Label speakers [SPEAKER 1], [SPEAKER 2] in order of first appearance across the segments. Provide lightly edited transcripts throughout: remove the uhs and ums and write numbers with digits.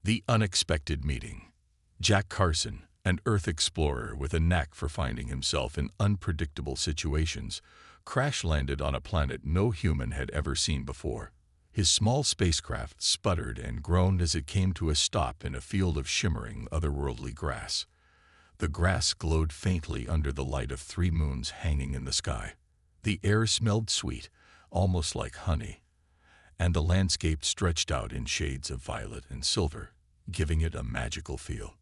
[SPEAKER 1] The unexpected meeting. Jack Carson, an Earth explorer with a knack for finding himself in unpredictable situations, crash-landed on a planet no human had ever seen before. His small spacecraft sputtered and groaned as it came to a stop in a field of shimmering, otherworldly grass. The grass glowed faintly under the light of 3 moons hanging in the sky. The air smelled sweet, almost like honey, and the landscape stretched out in shades of violet and silver, giving it a magical feel.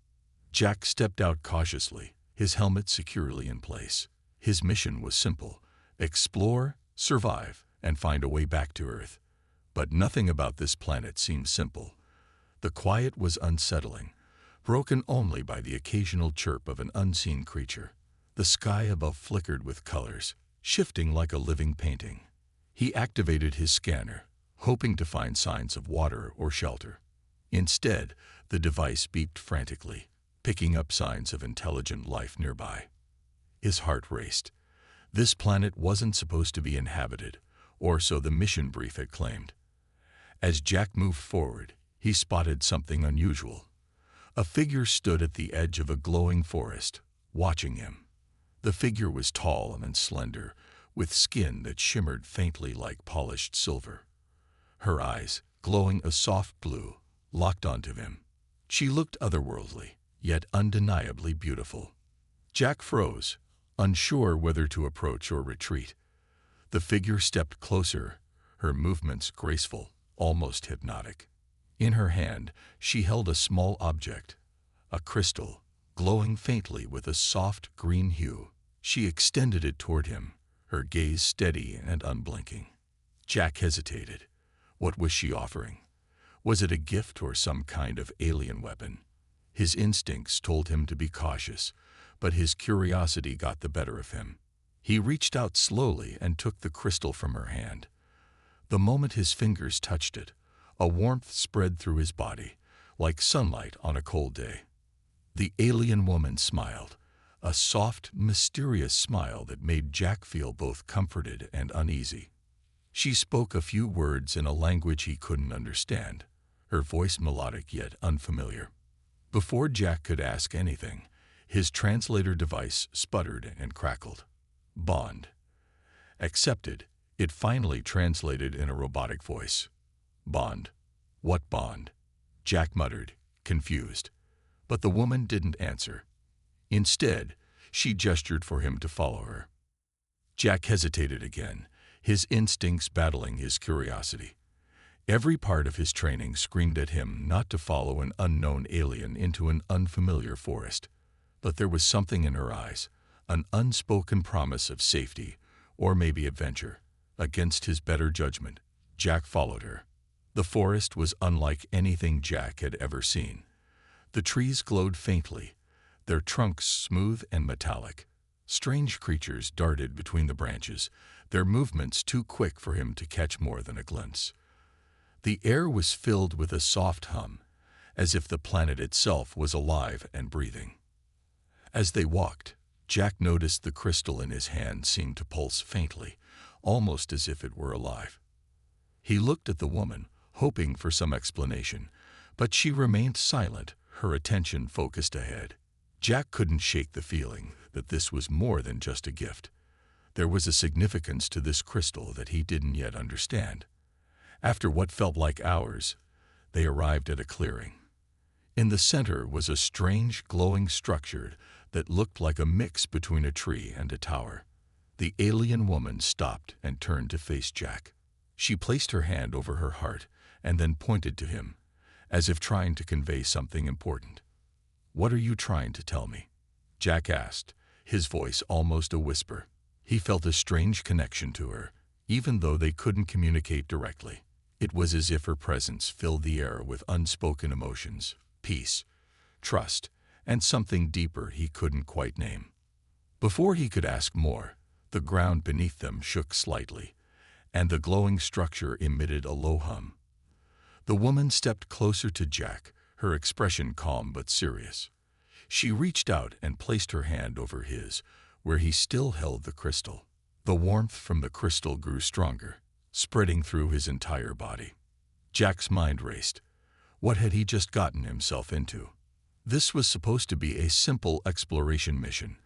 [SPEAKER 1] Jack stepped out cautiously, his helmet securely in place. His mission was simple: explore, survive, and find a way back to Earth. But nothing about this planet seemed simple. The quiet was unsettling, broken only by the occasional chirp of an unseen creature. The sky above flickered with colors, shifting like a living painting. He activated his scanner, hoping to find signs of water or shelter. Instead, the device beeped frantically, picking up signs of intelligent life nearby. His heart raced. This planet wasn't supposed to be inhabited, or so the mission brief had claimed. As Jack moved forward, he spotted something unusual. A figure stood at the edge of a glowing forest, watching him. The figure was tall and slender, with skin that shimmered faintly like polished silver. Her eyes, glowing a soft blue, locked onto him. She looked otherworldly, yet undeniably beautiful. Jack froze, unsure whether to approach or retreat. The figure stepped closer, her movements graceful, almost hypnotic. In her hand, she held a small object, a crystal, glowing faintly with a soft green hue. She extended it toward him, her gaze steady and unblinking. Jack hesitated. What was she offering? Was it a gift or some kind of alien weapon? His instincts told him to be cautious, but his curiosity got the better of him. He reached out slowly and took the crystal from her hand. The moment his fingers touched it, a warmth spread through his body, like sunlight on a cold day. The alien woman smiled, a soft, mysterious smile that made Jack feel both comforted and uneasy. She spoke a few words in a language he couldn't understand, her voice melodic yet unfamiliar. Before Jack could ask anything, his translator device sputtered and crackled. Bond. Accepted, it finally translated in a robotic voice. Bond. What bond? Jack muttered, confused. But the woman didn't answer. Instead, she gestured for him to follow her. Jack hesitated again, his instincts battling his curiosity. Every part of his training screamed at him not to follow an unknown alien into an unfamiliar forest. But there was something in her eyes, an unspoken promise of safety, or maybe adventure. Against his better judgment, Jack followed her. The forest was unlike anything Jack had ever seen. The trees glowed faintly, their trunks smooth and metallic. Strange creatures darted between the branches, their movements too quick for him to catch more than a glimpse. The air was filled with a soft hum, as if the planet itself was alive and breathing. As they walked, Jack noticed the crystal in his hand seemed to pulse faintly, almost as if it were alive. He looked at the woman, hoping for some explanation, but she remained silent, her attention focused ahead. Jack couldn't shake the feeling that this was more than just a gift. There was a significance to this crystal that he didn't yet understand. After what felt like hours, they arrived at a clearing. In the center was a strange, glowing structure that looked like a mix between a tree and a tower. The alien woman stopped and turned to face Jack. She placed her hand over her heart and then pointed to him, as if trying to convey something important. "What are you trying to tell me?" Jack asked, his voice almost a whisper. He felt a strange connection to her, even though they couldn't communicate directly. It was as if her presence filled the air with unspoken emotions, peace, trust, and something deeper he couldn't quite name. Before he could ask more, the ground beneath them shook slightly, and the glowing structure emitted a low hum. The woman stepped closer to Jack, her expression calm but serious. She reached out and placed her hand over his, where he still held the crystal. The warmth from the crystal grew stronger, spreading through his entire body. Jack's mind raced. What had he just gotten himself into? This was supposed to be a simple exploration mission,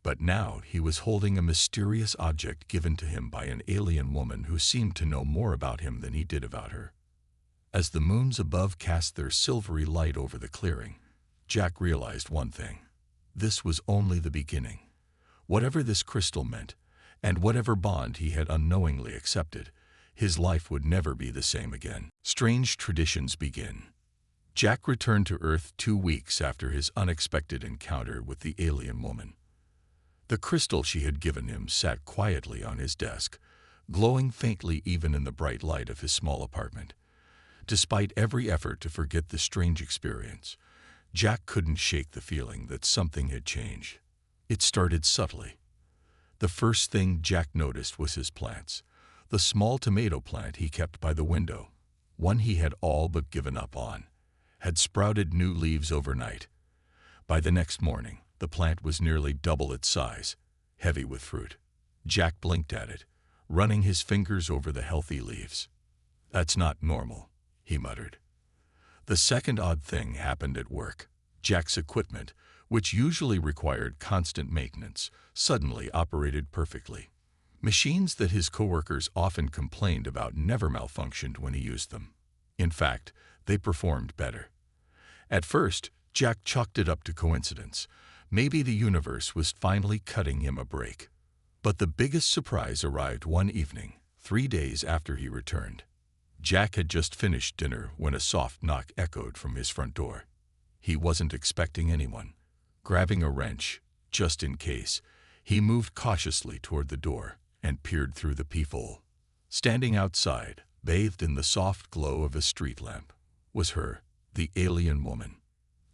[SPEAKER 1] but now he was holding a mysterious object given to him by an alien woman who seemed to know more about him than he did about her. As the moons above cast their silvery light over the clearing, Jack realized one thing. This was only the beginning. Whatever this crystal meant, and whatever bond he had unknowingly accepted, his life would never be the same again. Strange traditions begin. Jack returned to Earth 2 weeks after his unexpected encounter with the alien woman. The crystal she had given him sat quietly on his desk, glowing faintly even in the bright light of his small apartment. Despite every effort to forget the strange experience, Jack couldn't shake the feeling that something had changed. It started subtly. The first thing Jack noticed was his plants. The small tomato plant he kept by the window, one he had all but given up on, had sprouted new leaves overnight. By the next morning, the plant was nearly double its size, heavy with fruit. Jack blinked at it, running his fingers over the healthy leaves. "That's not normal," he muttered. The second odd thing happened at work. Jack's equipment, which usually required constant maintenance, suddenly operated perfectly. Machines that his coworkers often complained about never malfunctioned when he used them. In fact, they performed better. At first, Jack chalked it up to coincidence. Maybe the universe was finally cutting him a break. But the biggest surprise arrived one evening, 3 days after he returned. Jack had just finished dinner when a soft knock echoed from his front door. He wasn't expecting anyone. Grabbing a wrench, just in case, he moved cautiously toward the door and peered through the peephole. Standing outside, bathed in the soft glow of a street lamp, was her, the alien woman.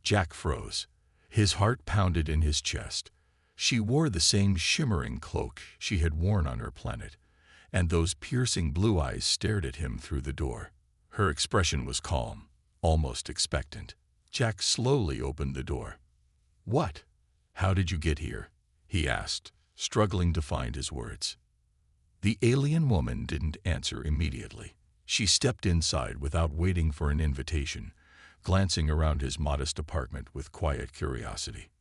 [SPEAKER 1] Jack froze. His heart pounded in his chest. She wore the same shimmering cloak she had worn on her planet, and those piercing blue eyes stared at him through the door. Her expression was calm, almost expectant. Jack slowly opened the door. "What? How did you get here?" he asked, struggling to find his words. The alien woman didn't answer immediately. She stepped inside without waiting for an invitation, glancing around his modest apartment with quiet curiosity.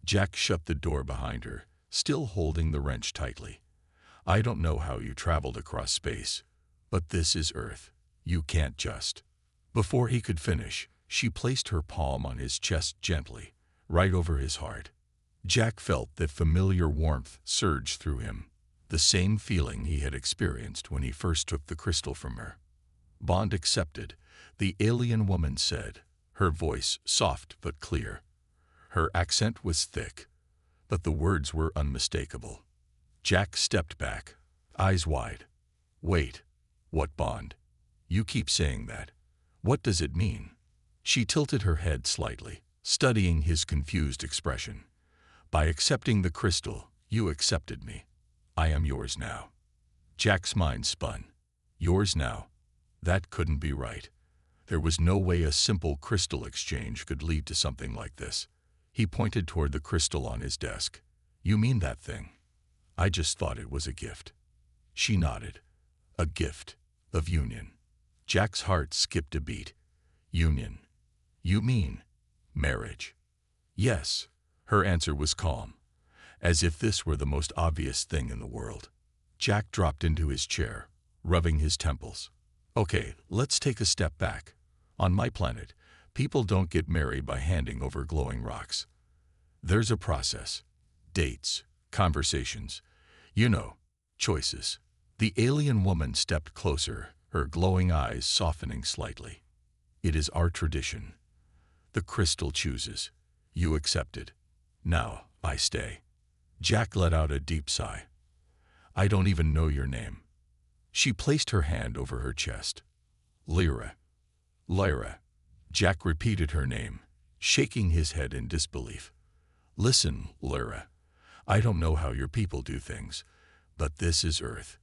[SPEAKER 1] Jack shut the door behind her, still holding the wrench tightly. "I don't know how you traveled across space, but this is Earth. You can't just..." Before he could finish, she placed her palm on his chest gently, right over his heart. Jack felt that familiar warmth surge through him, the same feeling he had experienced when he first took the crystal from her. "Bond accepted," the alien woman said, her voice soft but clear. Her accent was thick, but the words were unmistakable. Jack stepped back, eyes wide. "Wait, what bond? You keep saying that. What does it mean?" She tilted her head slightly, studying his confused expression. "By accepting the crystal, you accepted me. I am yours now." Jack's mind spun. Yours now? That couldn't be right. There was no way a simple crystal exchange could lead to something like this. He pointed toward the crystal on his desk. "You mean that thing? I just thought it was a gift." She nodded. "A gift of union." Jack's heart skipped a beat. "Union? You mean marriage?" "Yes." Her answer was calm, as if this were the most obvious thing in the world. Jack dropped into his chair, rubbing his temples. "Okay, let's take a step back. On my planet, people don't get married by handing over glowing rocks. There's a process. Dates, conversations, choices." The alien woman stepped closer, her glowing eyes softening slightly. "It is our tradition. The crystal chooses. You accepted. Now, I stay." Jack let out a deep sigh. "I don't even know your name." She placed her hand over her chest. "Lyra." "Lyra." Jack repeated her name, shaking his head in disbelief. "Listen, Lyra. I don't know how your people do things, but this is Earth.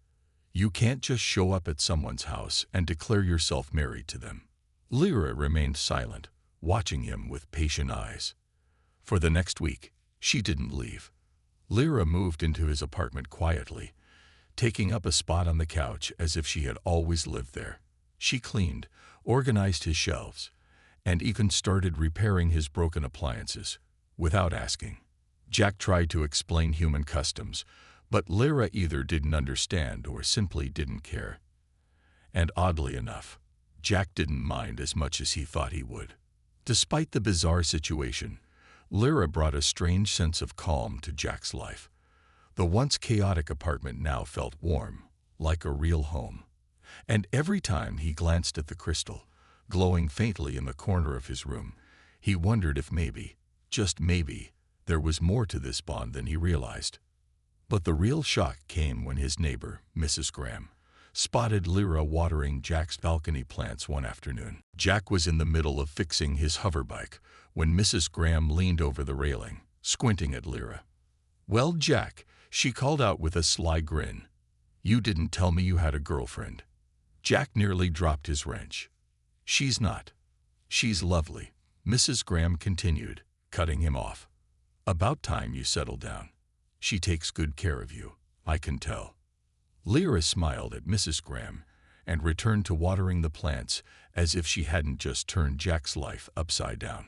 [SPEAKER 1] You can't just show up at someone's house and declare yourself married to them." Lyra remained silent, watching him with patient eyes. For the next week, she didn't leave. Lyra moved into his apartment quietly, taking up a spot on the couch as if she had always lived there. She cleaned, organized his shelves, and even started repairing his broken appliances, without asking. Jack tried to explain human customs, but Lyra either didn't understand or simply didn't care. And oddly enough, Jack didn't mind as much as he thought he would. Despite the bizarre situation, Lyra brought a strange sense of calm to Jack's life. The once chaotic apartment now felt warm, like a real home. And every time he glanced at the crystal, glowing faintly in the corner of his room, he wondered if maybe, just maybe, there was more to this bond than he realized. But the real shock came when his neighbor, Mrs. Graham, spotted Lyra watering Jack's balcony plants one afternoon. Jack was in the middle of fixing his hoverbike when Mrs. Graham leaned over the railing, squinting at Lyra. "Well, Jack," she called out with a sly grin, "you didn't tell me you had a girlfriend." Jack nearly dropped his wrench. "She's not. She's lovely," Mrs. Graham continued, cutting him off. "About time you settled down. She takes good care of you, I can tell." Lyra smiled at Mrs. Graham and returned to watering the plants as if she hadn't just turned Jack's life upside down.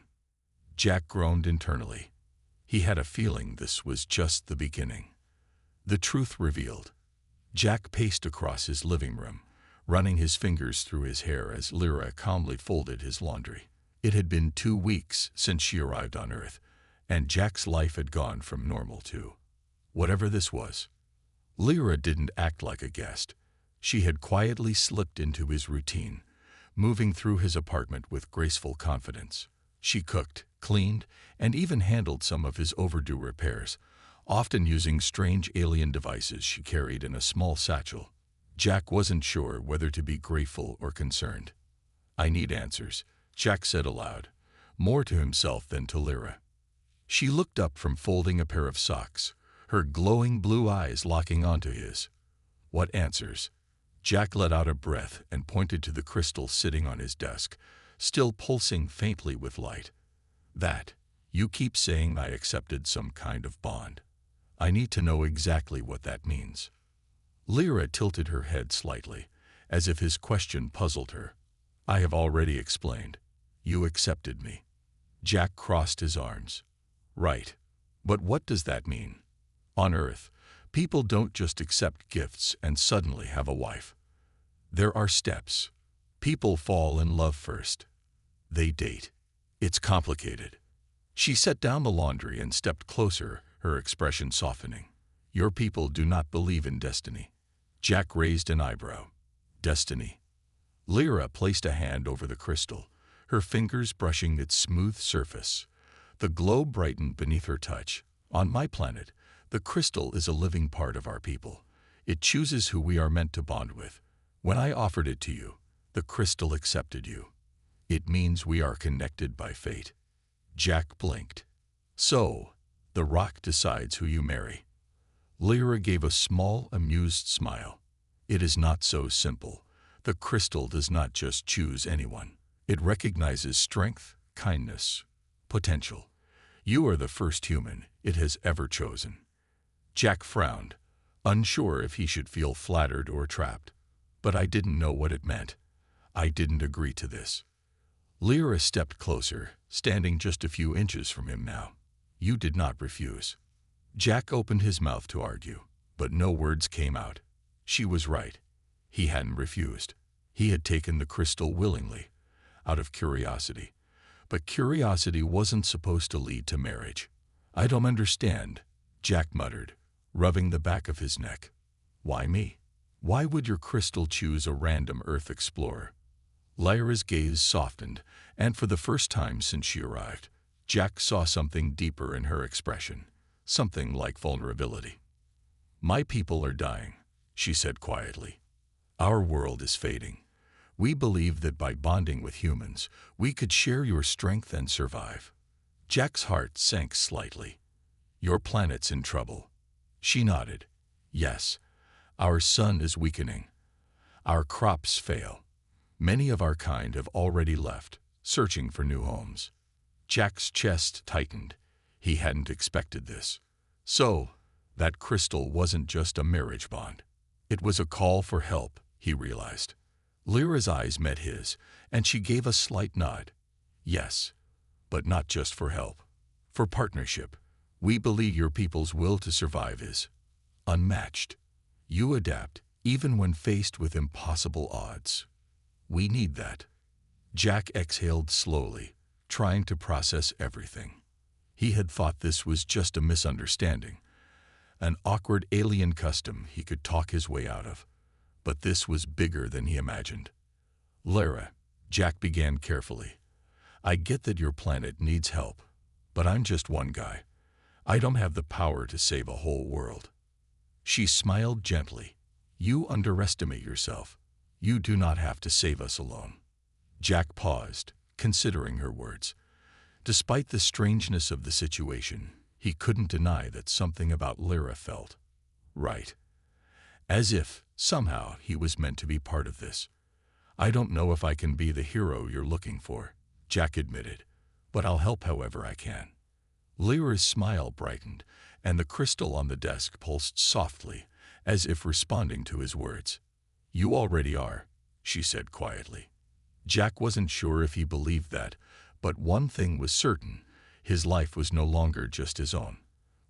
[SPEAKER 1] Jack groaned internally. He had a feeling this was just the beginning. The truth revealed. Jack paced across his living room, running his fingers through his hair as Lyra calmly folded his laundry. It had been 2 weeks since she arrived on Earth, and Jack's life had gone from normal to whatever this was. Lyra didn't act like a guest. She had quietly slipped into his routine, moving through his apartment with graceful confidence. She cooked, cleaned, and even handled some of his overdue repairs, often using strange alien devices she carried in a small satchel. Jack wasn't sure whether to be grateful or concerned. "I need answers," Jack said aloud, more to himself than to Lyra. She looked up from folding a pair of socks, her glowing blue eyes locking onto his. "What answers?" Jack let out a breath and pointed to the crystal sitting on his desk, still pulsing faintly with light. "That. You keep saying I accepted some kind of bond. I need to know exactly what that means." Lyra tilted her head slightly, as if his question puzzled her. "I have already explained. You accepted me." Jack crossed his arms. "Right. But what does that mean? On Earth, people don't just accept gifts and suddenly have a wife. There are steps. People fall in love first. They date. It's complicated." She set down the laundry and stepped closer, her expression softening. "Your people do not believe in destiny." Jack raised an eyebrow. "Destiny?" Lyra placed a hand over the crystal, her fingers brushing its smooth surface. The glow brightened beneath her touch. "On my planet, the crystal is a living part of our people. It chooses who we are meant to bond with. When I offered it to you, the crystal accepted you. It means we are connected by fate." Jack blinked. "So, the rock decides who you marry." Lyra gave a small, amused smile. "It is not so simple. The crystal does not just choose anyone. It recognizes strength, kindness, potential. You are the first human it has ever chosen." Jack frowned, unsure if he should feel flattered or trapped. "But I didn't know what it meant. I didn't agree to this." Lyra stepped closer, standing just a few inches from him now. "You did not refuse." Jack opened his mouth to argue, but no words came out. She was right. He hadn't refused. He had taken the crystal willingly, out of curiosity. But curiosity wasn't supposed to lead to marriage. "I don't understand," Jack muttered, rubbing the back of his neck. "Why me? Why would your crystal choose a random Earth explorer?" Lyra's gaze softened, and for the first time since she arrived, Jack saw something deeper in her expression, something like vulnerability. "My people are dying," she said quietly. "Our world is fading. We believe that by bonding with humans, we could share your strength and survive." Jack's heart sank slightly. "Your planet's in trouble." She nodded. "Yes. Our sun is weakening. Our crops fail. Many of our kind have already left, searching for new homes." Jack's chest tightened. He hadn't expected this. So, that crystal wasn't just a marriage bond. It was a call for help, he realized. Lyra's eyes met his, and she gave a slight nod. Yes, but not just for help. For partnership. We believe your people's will to survive is unmatched. You adapt, even when faced with impossible odds. We need that. Jack exhaled slowly, trying to process everything. He had thought this was just a misunderstanding, an awkward alien custom he could talk his way out of. But this was bigger than he imagined. Lara, Jack began carefully, I get that your planet needs help, but I'm just one guy. I don't have the power to save a whole world. She smiled gently. You underestimate yourself. You do not have to save us alone. Jack paused, considering her words. Despite the strangeness of the situation, he couldn't deny that something about Lara felt right. As if, somehow, he was meant to be part of this. I don't know if I can be the hero you're looking for, Jack admitted, but I'll help however I can. Lara's smile brightened, and the crystal on the desk pulsed softly, as if responding to his words. You already are, she said quietly. Jack wasn't sure if he believed that, but one thing was certain, his life was no longer just his own.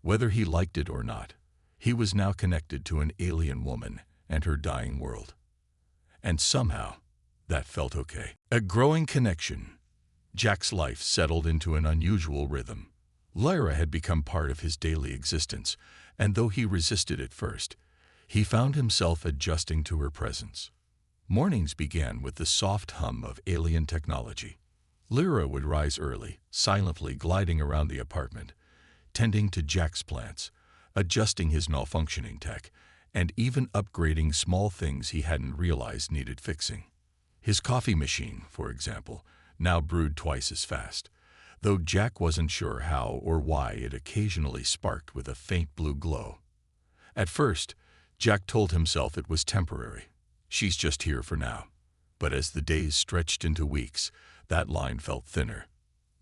[SPEAKER 1] Whether he liked it or not, he was now connected to an alien woman and her dying world. And somehow, that felt okay. A growing connection. Jack's life settled into an unusual rhythm. Lara had become part of his daily existence, and though he resisted at first, he found himself adjusting to her presence. Mornings began with the soft hum of alien technology. Lara would rise early, silently gliding around the apartment, tending to Jack's plants, adjusting his malfunctioning tech, and even upgrading small things he hadn't realized needed fixing. His coffee machine, for example, now brewed twice as fast, though Jack wasn't sure how or why it occasionally sparked with a faint blue glow. At first, Jack told himself it was temporary. She's just here for now. But as the days stretched into weeks, that line felt thinner.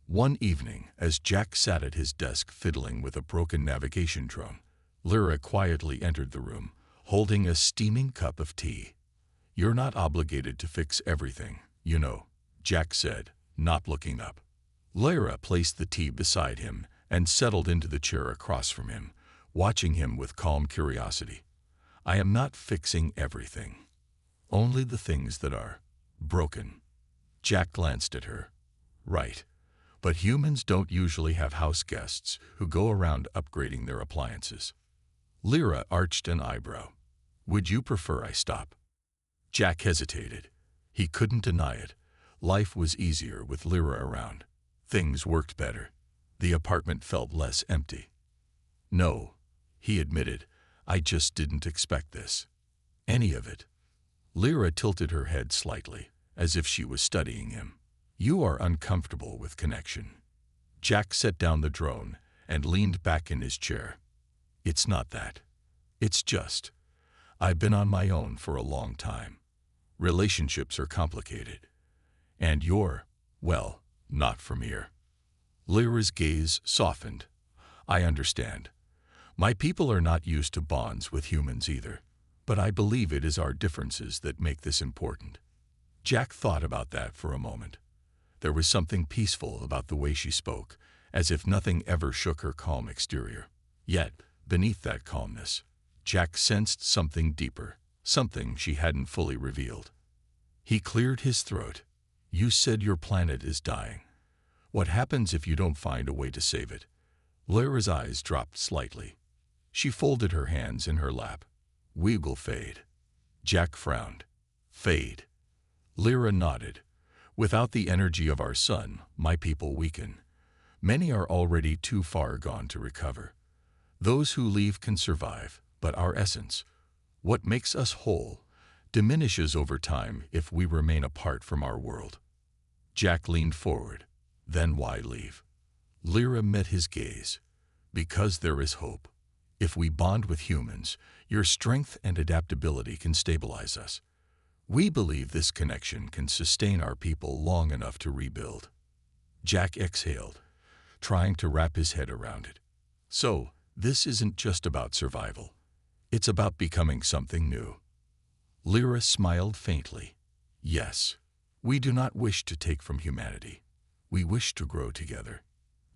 [SPEAKER 1] One evening, as Jack sat at his desk fiddling with a broken navigation drone, Lara quietly entered the room, holding a steaming cup of tea. You're not obligated to fix everything, you know, Jack said, not looking up. Lara placed the tea beside him and settled into the chair across from him, watching him with calm curiosity. I am not fixing everything. Only the things that are broken. Jack glanced at her. Right. But humans don't usually have house guests who go around upgrading their appliances. Lara arched an eyebrow. Would you prefer I stop? Jack hesitated. He couldn't deny it. Life was easier with Lara around. Things worked better. The apartment felt less empty. No, he admitted. I just didn't expect this. Any of it. Lara tilted her head slightly, as if she was studying him. You are uncomfortable with connection. Jack set down the drone and leaned back in his chair. It's not that. It's just, I've been on my own for a long time. Relationships are complicated. And you're, well, not from here. Lara's gaze softened. I understand. My people are not used to bonds with humans either, but I believe it is our differences that make this important. Jack thought about that for a moment. There was something peaceful about the way she spoke, as if nothing ever shook her calm exterior. Yet, beneath that calmness, Jack sensed something deeper, something she hadn't fully revealed. He cleared his throat. You said your planet is dying. What happens if you don't find a way to save it? Lara's eyes dropped slightly. She folded her hands in her lap. We will fade. Jack frowned. Fade. Lara nodded. Without the energy of our sun, my people weaken. Many are already too far gone to recover. Those who leave can survive, but our essence, what makes us whole, diminishes over time if we remain apart from our world. Jack leaned forward. Then why leave? Lara met his gaze. Because there is hope. If we bond with humans, your strength and adaptability can stabilize us. We believe this connection can sustain our people long enough to rebuild. Jack exhaled, trying to wrap his head around it. So, this isn't just about survival. It's about becoming something new. Lara smiled faintly. Yes, we do not wish to take from humanity. We wish to grow together.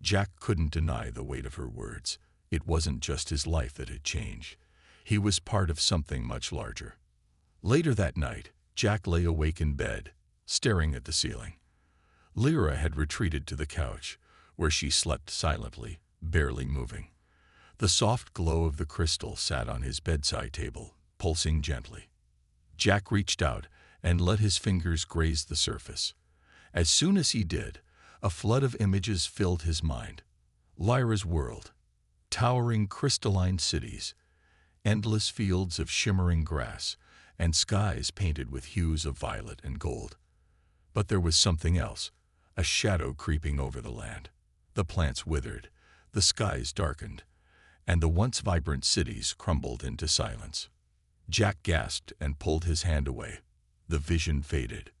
[SPEAKER 1] Jack couldn't deny the weight of her words. It wasn't just his life that had changed. He was part of something much larger. Later that night, Jack lay awake in bed, staring at the ceiling. Lyra had retreated to the couch, where she slept silently, barely moving. The soft glow of the crystal sat on his bedside table, pulsing gently. Jack reached out and let his fingers graze the surface. As soon as he did, a flood of images filled his mind. Lyra's world, towering crystalline cities, endless fields of shimmering grass, and skies painted with hues of violet and gold. But there was something else, a shadow creeping over the land. The plants withered, the skies darkened, and the once vibrant cities crumbled into silence. Jack gasped and pulled his hand away. The vision faded.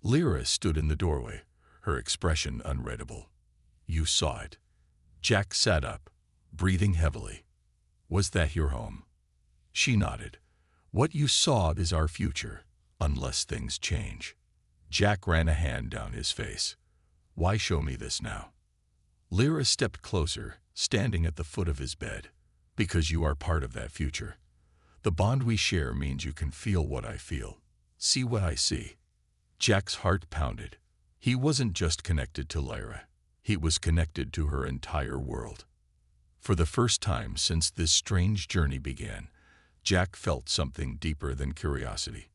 [SPEAKER 1] Lyra stood in the doorway, her expression unreadable. "You saw it." Jack sat up, breathing heavily. "Was that your home?" She nodded. "What you saw is our future, unless things change." Jack ran a hand down his face. "Why show me this now?" Lyra stepped closer, standing at the foot of his bed. "Because you are part of that future. The bond we share means you can feel what I feel, see what I see." Jack's heart pounded. He wasn't just connected to Lyra. He was connected to her entire world. For the first time since this strange journey began, Jack felt something deeper than curiosity.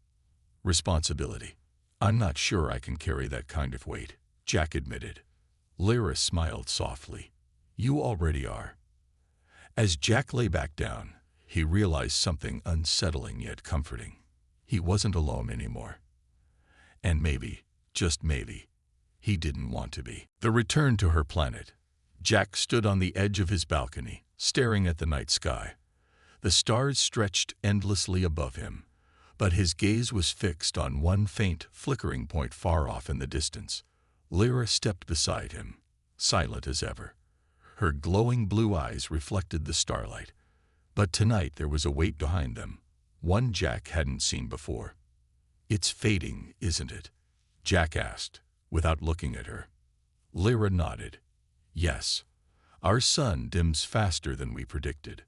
[SPEAKER 1] Responsibility. "I'm not sure I can carry that kind of weight," Jack admitted. Lyra smiled softly. "You already are." As Jack lay back down, he realized something unsettling yet comforting. He wasn't alone anymore. And maybe, just maybe, he didn't want to be. The return to her planet. Jack stood on the edge of his balcony, staring at the night sky. The stars stretched endlessly above him, but his gaze was fixed on one faint, flickering point far off in the distance. Lyra stepped beside him, silent as ever. Her glowing blue eyes reflected the starlight. But tonight there was a weight behind them, one Jack hadn't seen before. "It's fading, isn't it?" Jack asked, without looking at her. Lyra nodded. "Yes. Our sun dims faster than we predicted."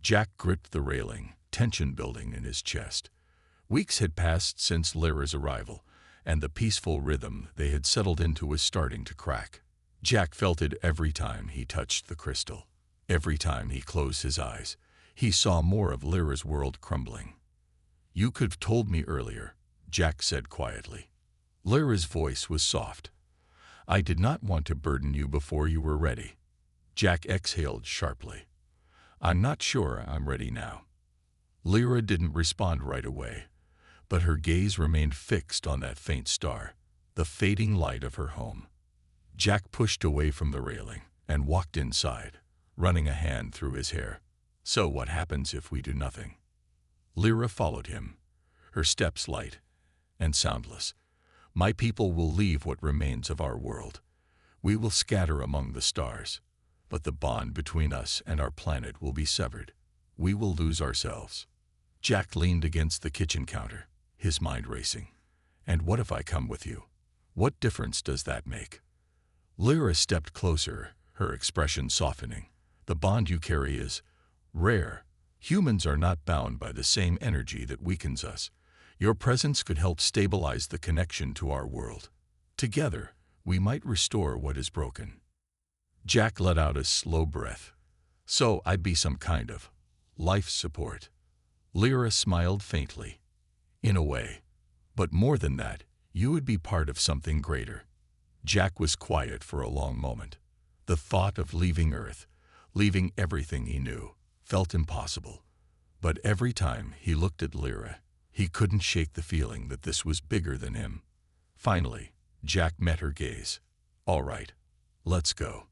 [SPEAKER 1] Jack gripped the railing, tension building in his chest. Weeks had passed since Lyra's arrival, and the peaceful rhythm they had settled into was starting to crack. Jack felt it every time he touched the crystal. Every time he closed his eyes, he saw more of Lyra's world crumbling. "You could have told me earlier," Jack said quietly. Lyra's voice was soft. "I did not want to burden you before you were ready." Jack exhaled sharply. "I'm not sure I'm ready now." Lyra didn't respond right away, but her gaze remained fixed on that faint star, the fading light of her home. Jack pushed away from the railing and walked inside, running a hand through his hair. "So what happens if we do nothing?" Lyra followed him, her steps light and soundless. "My people will leave what remains of our world. We will scatter among the stars, but the bond between us and our planet will be severed. We will lose ourselves." Jack leaned against the kitchen counter, his mind racing. "And what if I come with you? What difference does that make?" Lyra stepped closer, her expression softening. "The bond you carry is rare. Humans are not bound by the same energy that weakens us. Your presence could help stabilize the connection to our world. Together, we might restore what is broken." Jack let out a slow breath. "So I'd be some kind of life support." Lyra smiled faintly. "In a way. But more than that, you would be part of something greater." Jack was quiet for a long moment. The thought of leaving Earth, leaving everything he knew, felt impossible. But every time he looked at Lyra, he couldn't shake the feeling that this was bigger than him. Finally, Jack met her gaze. "All right, let's go."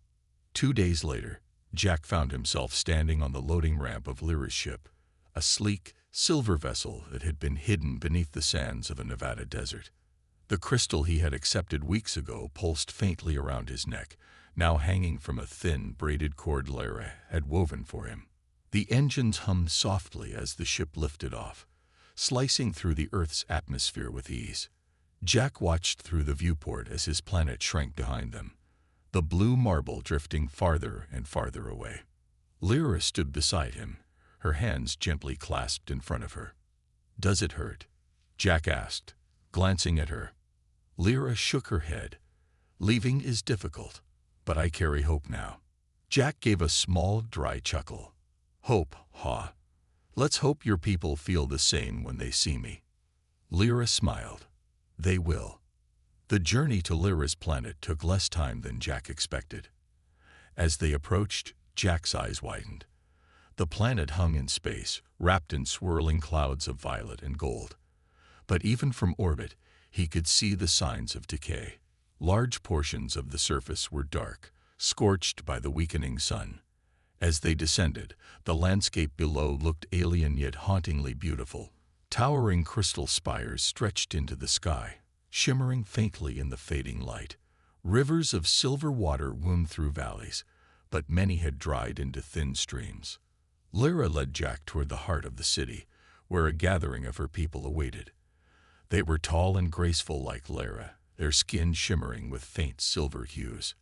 [SPEAKER 1] 2 days later, Jack found himself standing on the loading ramp of Lyra's ship, a sleek, silver vessel that had been hidden beneath the sands of a Nevada desert. The crystal he had accepted weeks ago pulsed faintly around his neck, now hanging from a thin, braided cord Lyra had woven for him. The engines hummed softly as the ship lifted off, slicing through the Earth's atmosphere with ease. Jack watched through the viewport as his planet shrank behind them, the blue marble drifting farther and farther away. Lyra stood beside him, her hands gently clasped in front of her. "Does it hurt?" Jack asked, glancing at her. Lyra shook her head. "Leaving is difficult, but I carry hope now." Jack gave a small, dry chuckle. "Hope, ha. Let's hope your people feel the same when they see me." Lyra smiled. "They will." The journey to Lyra's planet took less time than Jack expected. As they approached, Jack's eyes widened. The planet hung in space, wrapped in swirling clouds of violet and gold. But even from orbit, he could see the signs of decay. Large portions of the surface were dark, scorched by the weakening sun. As they descended, the landscape below looked alien yet hauntingly beautiful. Towering crystal spires stretched into the sky, shimmering faintly in the fading light. Rivers of silver water wound through valleys, but many had dried into thin streams. Lyra led Jack toward the heart of the city, where a gathering of her people awaited. They were tall and graceful like Lyra, their skin shimmering with faint silver hues.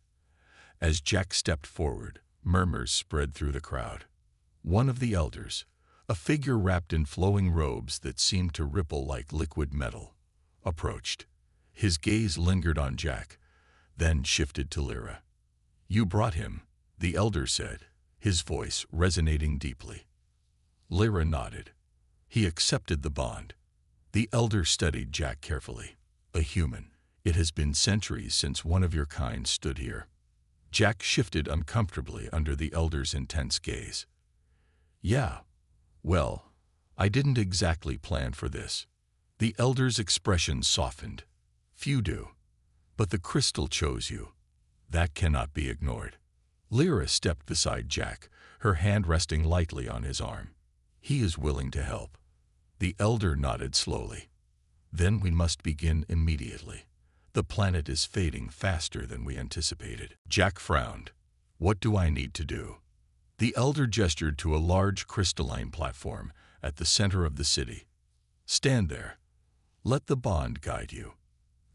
[SPEAKER 1] As Jack stepped forward, murmurs spread through the crowd. One of the elders, a figure wrapped in flowing robes that seemed to ripple like liquid metal, approached. His gaze lingered on Jack, then shifted to Lyra. "You brought him," the elder said, his voice resonating deeply. Lyra nodded. "He accepted the bond." The elder studied Jack carefully. "A human. It has been centuries since one of your kind stood here." Jack shifted uncomfortably under the elder's intense gaze. "Yeah. Well, I didn't exactly plan for this." The elder's expression softened. "Few do. But the crystal chose you. That cannot be ignored." Lyra stepped beside Jack, her hand resting lightly on his arm. "He is willing to help." The elder nodded slowly. "Then we must begin immediately. The planet is fading faster than we anticipated." Jack frowned. "What do I need to do?" The elder gestured to a large crystalline platform at the center of the city. "Stand there. Let the bond guide you."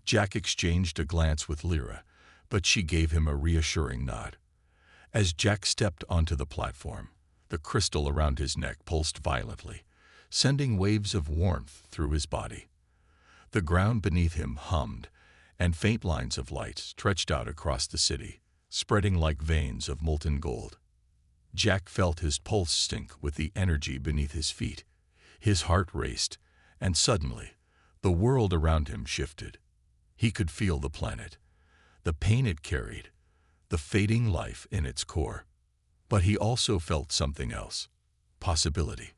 [SPEAKER 1] Jack exchanged a glance with Lyra, but she gave him a reassuring nod. As Jack stepped onto the platform, the crystal around his neck pulsed violently, sending waves of warmth through his body. The ground beneath him hummed, and faint lines of light stretched out across the city, spreading like veins of molten gold. Jack felt his pulse sync with the energy beneath his feet. His heart raced, and suddenly, the world around him shifted. He could feel the planet, the pain it carried, the fading life in its core. But he also felt something else: possibility.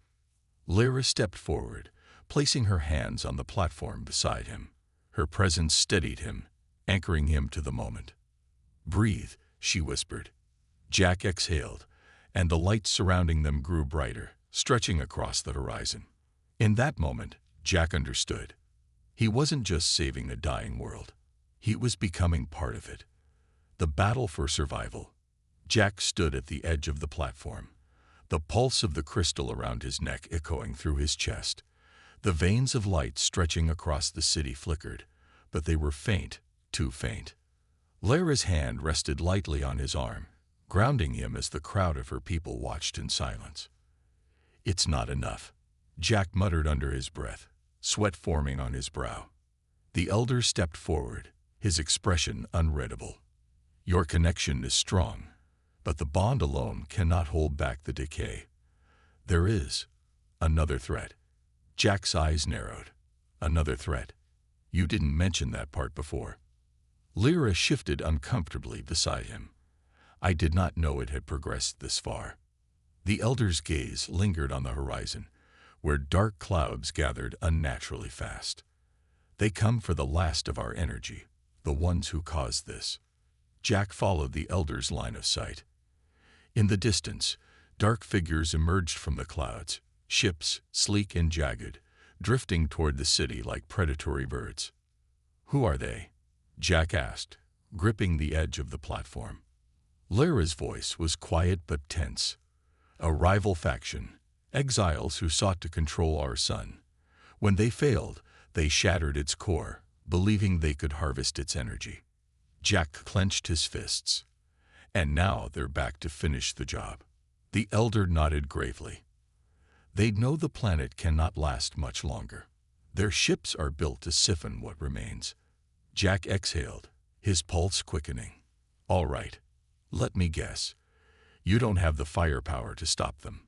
[SPEAKER 1] Lyra stepped forward, placing her hands on the platform beside him. Her presence steadied him, anchoring him to the moment. "Breathe," she whispered. Jack exhaled, and the light surrounding them grew brighter, stretching across the horizon. In that moment, Jack understood. He wasn't just saving a dying world. He was becoming part of it. The battle for survival. Jack stood at the edge of the platform, the pulse of the crystal around his neck echoing through his chest. The veins of light stretching across the city flickered, but they were faint, too faint. Lyra's hand rested lightly on his arm, grounding him as the crowd of her people watched in silence. "It's not enough," Jack muttered under his breath, sweat forming on his brow. The elder stepped forward, his expression unreadable. "Your connection is strong, but the bond alone cannot hold back the decay. There is another threat." Jack's eyes narrowed. "Another threat? You didn't mention that part before." Lyra shifted uncomfortably beside him. "I did not know it had progressed this far." The elder's gaze lingered on the horizon, where dark clouds gathered unnaturally fast. "They come for the last of our energy, the ones who caused this." Jack followed the elder's line of sight. In the distance, dark figures emerged from the clouds, ships, sleek and jagged, drifting toward the city like predatory birds. "Who are they?" Jack asked, gripping the edge of the platform. Lyra's voice was quiet but tense. "A rival faction, exiles who sought to control our sun. When they failed, they shattered its core, believing they could harvest its energy." Jack clenched his fists. And now they're back to finish the job. The elder nodded gravely. They know the planet cannot last much longer. Their ships are built to siphon what remains. Jack exhaled, his pulse quickening. All right, let me guess. You don't have the firepower to stop them.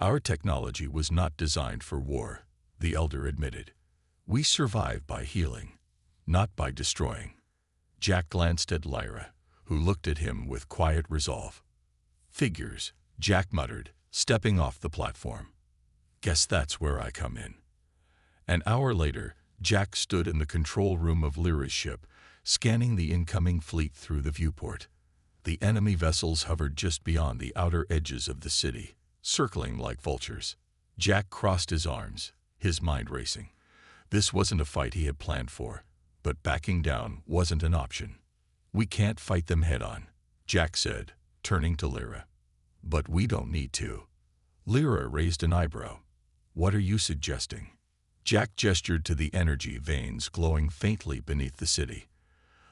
[SPEAKER 1] Our technology was not designed for war, the elder admitted. We survive by healing, not by destroying. Jack glanced at Lyra, who looked at him with quiet resolve. Figures, Jack muttered, stepping off the platform. Guess that's where I come in. An hour later, Jack stood in the control room of Lyra's ship, scanning the incoming fleet through the viewport. The enemy vessels hovered just beyond the outer edges of the city, circling like vultures. Jack crossed his arms, his mind racing. This wasn't a fight he had planned for, but backing down wasn't an option. We can't fight them head-on, Jack said, turning to Lyra. But we don't need to. Lyra raised an eyebrow. What are you suggesting? Jack gestured to the energy veins glowing faintly beneath the city.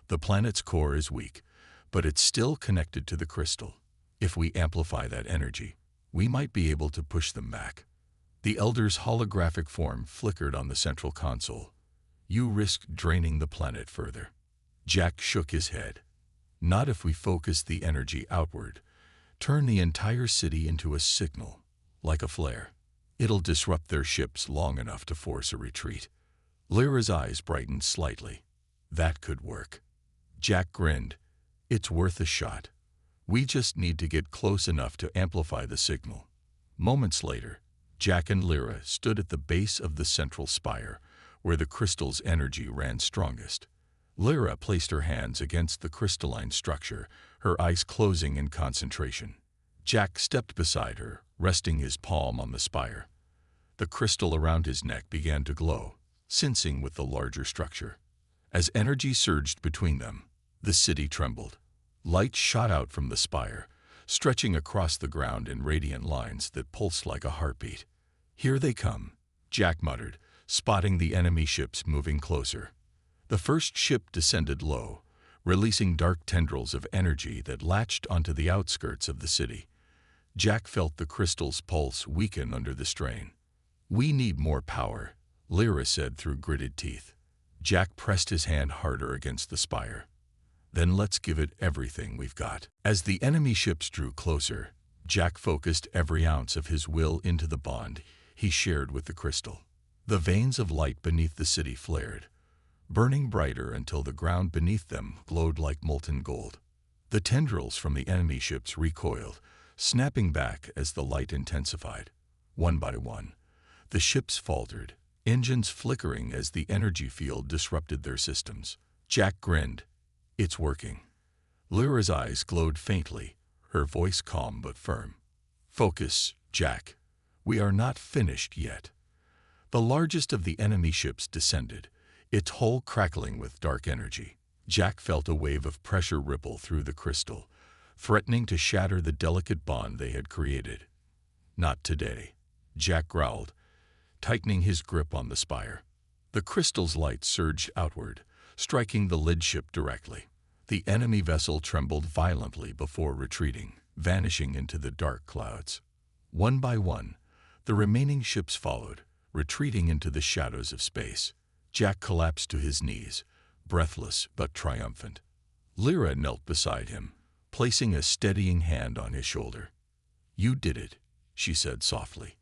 [SPEAKER 1] The planet's core is weak, but it's still connected to the crystal. If we amplify that energy, we might be able to push them back. The elder's holographic form flickered on the central console. You risk draining the planet further. Jack shook his head. Not if we focus the energy outward. Turn the entire city into a signal, like a flare. It'll disrupt their ships long enough to force a retreat. Lyra's eyes brightened slightly. That could work. Jack grinned. It's worth a shot. We just need to get close enough to amplify the signal. Moments later, Jack and Lyra stood at the base of the central spire, where the crystal's energy ran strongest. Lyra placed her hands against the crystalline structure, her eyes closing in concentration. Jack stepped beside her, resting his palm on the spire. The crystal around his neck began to glow, syncing with the larger structure. As energy surged between them, the city trembled. Light shot out from the spire, stretching across the ground in radiant lines that pulsed like a heartbeat. Here they come, Jack muttered, spotting the enemy ships moving closer. The first ship descended low, releasing dark tendrils of energy that latched onto the outskirts of the city. Jack felt the crystal's pulse weaken under the strain. We need more power, Lyra said through gritted teeth. Jack pressed his hand harder against the spire. Then let's give it everything we've got. As the enemy ships drew closer, Jack focused every ounce of his will into the bond he shared with the crystal. The veins of light beneath the city flared, burning brighter until the ground beneath them glowed like molten gold. The tendrils from the enemy ships recoiled, snapping back as the light intensified. One by one, the ships faltered, engines flickering as the energy field disrupted their systems. Jack grinned. It's working. Lyra's eyes glowed faintly, her voice calm but firm. Focus, Jack. We are not finished yet. The largest of the enemy ships descended, its hull crackling with dark energy. Jack felt a wave of pressure ripple through the crystal, threatening to shatter the delicate bond they had created. Not today, Jack growled, tightening his grip on the spire. The crystal's light surged outward, striking the lid ship directly. The enemy vessel trembled violently before retreating, vanishing into the dark clouds. One by one, the remaining ships followed, retreating into the shadows of space. Jack collapsed to his knees, breathless but triumphant. Lyra knelt beside him, placing a steadying hand on his shoulder. You did it, she said softly.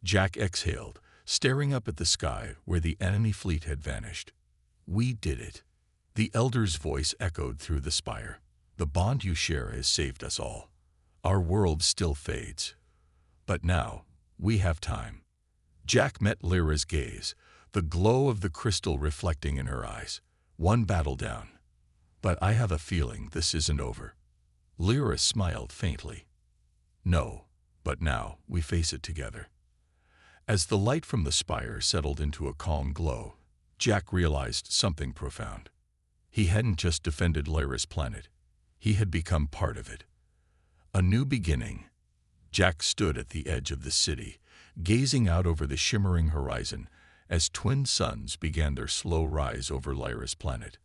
[SPEAKER 1] Jack exhaled, staring up at the sky where the enemy fleet had vanished. We did it. The elder's voice echoed through the spire. The bond you share has saved us all. Our world still fades. But now, we have time. Jack met Lyra's gaze, the glow of the crystal reflecting in her eyes. One battle down. But I have a feeling this isn't over. Lyra smiled faintly. No, but now we face it together. As the light from the spire settled into a calm glow, Jack realized something profound. He hadn't just defended Lyra's planet. He had become part of it. A new beginning. Jack stood at the edge of the city, gazing out over the shimmering horizon as twin suns began their slow rise over Lyra's planet.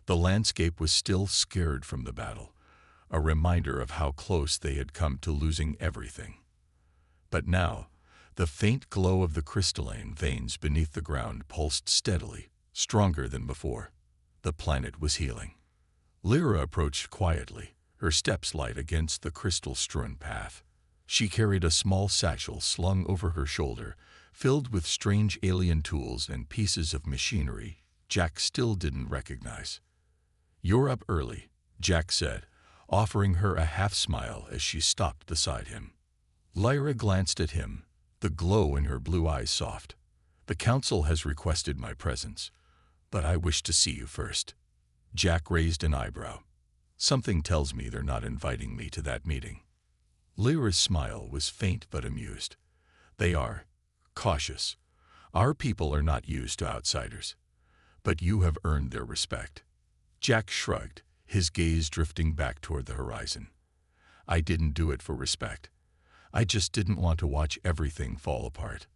[SPEAKER 1] The landscape was still scared from the battle, a reminder of how close they had come to losing everything. But now, the faint glow of the crystalline veins beneath the ground pulsed steadily, stronger than before. The planet was healing. Lyra approached quietly, her steps light against the crystal-strewn path. She carried a small satchel slung over her shoulder, filled with strange alien tools and pieces of machinery Jack still didn't recognize. "You're up early," Jack said, offering her a half-smile as she stopped beside him. Lyra glanced at him, the glow in her blue eyes soft. "The council has requested my presence, but I wish to see you first." Jack raised an eyebrow. "Something tells me they're not inviting me to that meeting." Lyra's smile was faint but amused. "They are. Cautious. Our people are not used to outsiders. But you have earned their respect." Jack shrugged, his gaze drifting back toward the horizon. "I didn't do it for respect. I just didn't want to watch everything fall apart."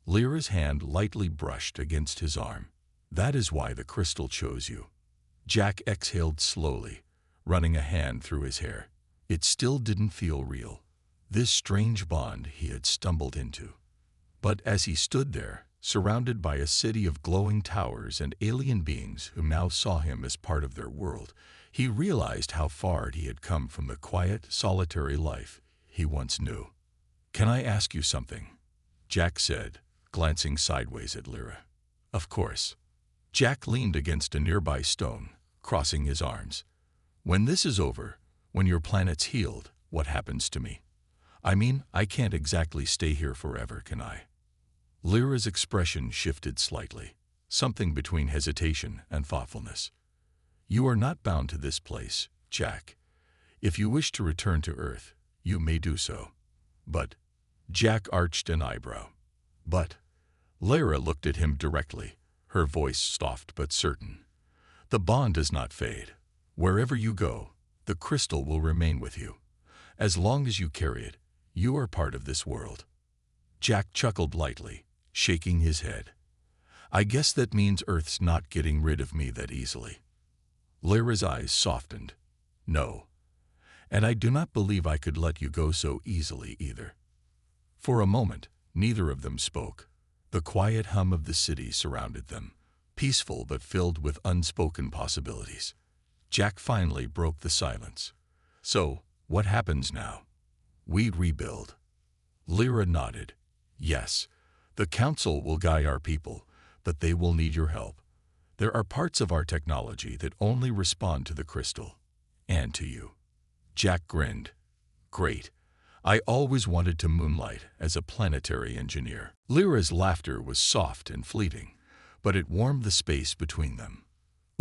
[SPEAKER 1] Lyra's hand lightly brushed against his arm. "That is why the crystal chose you." Jack exhaled slowly, running a hand through his hair. It still didn't feel real, this strange bond he had stumbled into. But as he stood there, surrounded by a city of glowing towers and alien beings who now saw him as part of their world, he realized how far he had come from the quiet, solitary life he once knew. "Can I ask you something?" Jack said, glancing sideways at Lyra. "Of course." Jack leaned against a nearby stone, crossing his arms. "When this is over, when your planet's healed, what happens to me? I mean, I can't exactly stay here forever, can I?" Lyra's expression shifted slightly, something between hesitation and thoughtfulness. "You are not bound to this place, Jack. If you wish to return to Earth, you may do so. But—" Jack arched an eyebrow. "But—" Lyra looked at him directly, her voice soft but certain. "The bond does not fade. Wherever you go, the crystal will remain with you. As long as you carry it, you are part of this world." Jack chuckled lightly, shaking his head. "I guess that means Earth's not getting rid of me that easily." Lyra's eyes softened. "No. And I do not believe I could let you go so easily either." For a moment, neither of them spoke. The quiet hum of the city surrounded them, peaceful but filled with unspoken possibilities. Jack finally broke the silence. "So, what happens now?" "We rebuild." Lyra nodded. "Yes, the council will guide our people, but they will need your help. There are parts of our technology that only respond to the crystal, and to you." Jack grinned. "Great. I always wanted to moonlight as a planetary engineer." Lyra's laughter was soft and fleeting, but it warmed the space between them.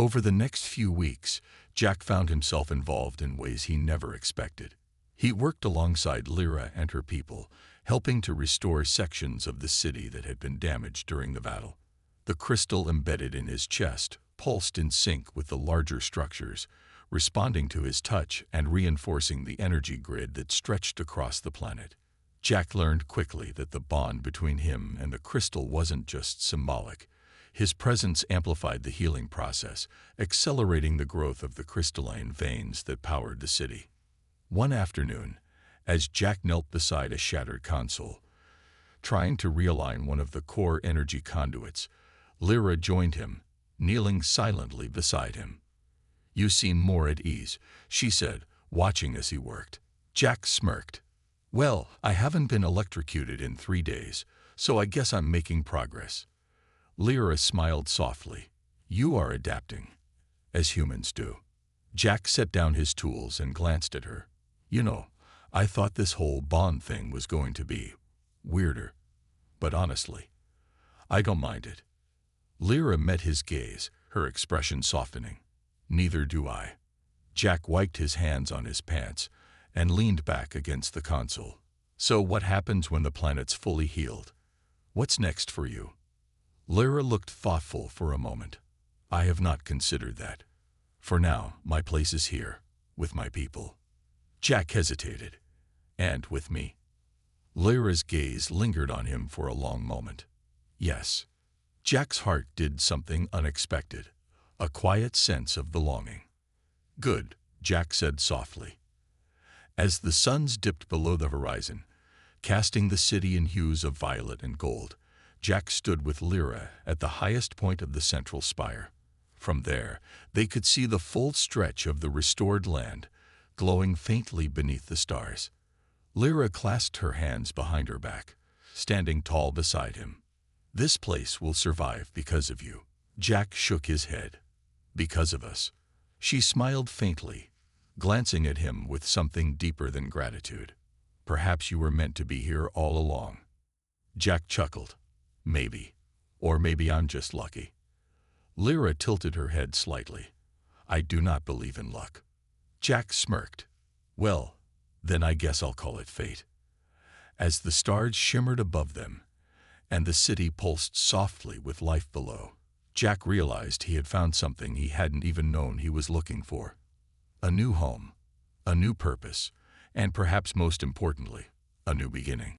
[SPEAKER 1] Over the next few weeks, Jack found himself involved in ways he never expected. He worked alongside Lyra and her people, helping to restore sections of the city that had been damaged during the battle. The crystal embedded in his chest pulsed in sync with the larger structures, responding to his touch and reinforcing the energy grid that stretched across the planet. Jack learned quickly that the bond between him and the crystal wasn't just symbolic. His presence amplified the healing process, accelerating the growth of the crystalline veins that powered the city. One afternoon, as Jack knelt beside a shattered console, trying to realign one of the core energy conduits, Lyra joined him, kneeling silently beside him. "You seem more at ease," she said, watching as he worked. Jack smirked. "Well, I haven't been electrocuted in 3 days, so I guess I'm making progress." Lyra smiled softly. "You are adapting, as humans do." Jack set down his tools and glanced at her. "You know, I thought this whole bond thing was going to be weirder. But honestly, I don't mind it." Lyra met his gaze, her expression softening. "Neither do I." Jack wiped his hands on his pants and leaned back against the console. "So what happens when the planet's fully healed? What's next for you?" Lyra looked thoughtful for a moment. "I have not considered that. For now, my place is here, with my people." Jack hesitated. "And with me?" Lyra's gaze lingered on him for a long moment. "Yes." Jack's heart did something unexpected. a quiet sense of belonging. "Good," Jack said softly. As the suns dipped below the horizon, casting the city in hues of violet and gold, Jack stood with Lyra at the highest point of the central spire. From there, they could see the full stretch of the restored land, glowing faintly beneath the stars. Lyra clasped her hands behind her back, standing tall beside him. "This place will survive because of you." Jack shook his head. "Because of us." She smiled faintly, glancing at him with something deeper than gratitude. "Perhaps you were meant to be here all along." Jack chuckled. "Maybe. Or maybe I'm just lucky." Lyra tilted her head slightly. "I do not believe in luck." Jack smirked. "Well, then I guess I'll call it fate." As the stars shimmered above them, and the city pulsed softly with life below, Jack realized he had found something he hadn't even known he was looking for. A new home, a new purpose, and perhaps most importantly, a new beginning.